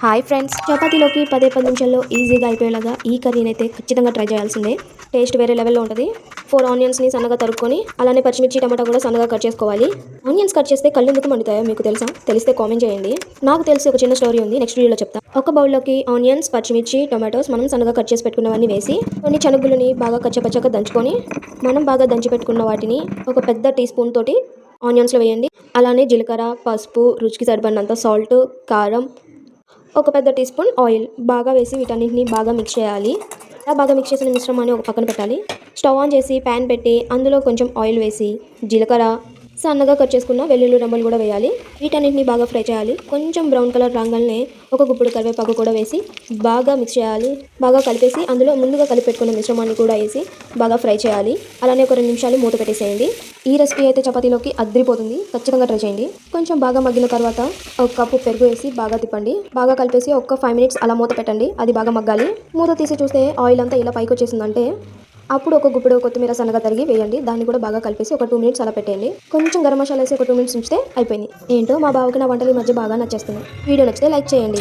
Hi friends, చపాతీలోకి 10 నిమిషాల్లో ఈజీగా అయిపోయేలాగా ఈ కర్రీని అయితే ఖచ్చితంగా ట్రై చేయాల్సిందే. టేస్ట్ వేరే లెవెల్లో ఉంటుంది. 4 ఆనియన్స్ని సన్నగా తరుక్కొని అలానే పచ్చిమిర్చి టమాటా కూడా సన్నగా కట్ చేసుకోవాలి. ఆనియన్స్ కట్ చేస్తే కళ్ళు ఎందుకు మండుతాయో మీకు తెలుసా? తెలిస్తే కామెంట్ చేయండి. నాకు తెలిసి ఒక చిన్న స్టోరీ ఉంది, నెక్స్ట్ వీడియోలో చెప్తా. ఒక బౌల్లోకి ఆనియన్స్, పచ్చిమిర్చి, టొమాటోస్ మనం సన్నగా కట్ చేసి పెట్టుకున్నవన్నీ వేసి కొన్ని శనగలని బాగా కచ్చపచ్చగా దంచుకొని మనం బాగా దంచి పెట్టుకున్న వాటిని ఒక పెద్ద టీ స్పూన్ తోటి ఆనియన్స్లో వేయండి. అలానే జీలకర్ర, పసుపు, రుచికి సరిపడినంత సాల్ట్, కారం, ఒక పెద్ద టీ స్పూన్ ఆయిల్ బాగా వేసి వీటన్నిటిని బాగా మిక్స్ చేయాలి. ఇలా బాగా మిక్స్ చేసిన మిశ్రమాన్ని ఒక పక్కన పెట్టాలి. స్టవ్ ఆన్ చేసి ప్యాన్ పెట్టి అందులో కొంచెం ఆయిల్ వేసి జీలకర్ర, సన్నగా కట్ చేసుకున్న వెల్లుల్లి రెమ్మలు కూడా వేయాలి. వీటన్నిటిని బాగా ఫ్రై చేయాలి. కొంచెం బ్రౌన్ కలర్ రాగానే ఒక గుప్పుడు కరివేపాకు కూడా వేసి బాగా మిక్స్ చేయాలి. బాగా కలిపేసి అందులో ముందుగా కలిపి పెట్టుకున్న మిశ్రమాన్ని కూడా వేసి బాగా ఫ్రై చేయాలి. అలానే ఒక 2 నిమిషాలు మూత పెట్టేసేయండి. ఈ రెసిపీ అయితే చపాతీలోకి అద్రిపోతుంది. ఖచ్చితంగా ట్రై చేయండి. కొంచెం బాగా మగ్గిన తర్వాత ఒక కప్పు పెరుగు వేసి బాగా తిప్పండి. బాగా కలిపేసి ఒక 5 మినిట్స్ అలా మూత పెట్టండి. అది బాగా మగ్గాలి. మూత తీసి చూస్తే ఆయిల్ అంతా ఇలా పైకి వచ్చేసిందంటే అప్పుడు ఒక గుప్పెడు కొత్తిమీర సన్నగా తరిగి వేయండి. దాన్ని కూడా బాగా కలిపేసి ఒక 2 మినిట్స్ అలా పెట్టండి. కొంచెం గరం మసాలా వేసి ఒక 2 మినిట్స్ ఉంచితే అయిపోయింది. ఏంటో మా బావకి నా వంటలు ఈ మధ్య బాగా నచ్చేస్తున్నాయి. వీడియో నచ్చితే లైక్ చేయండి.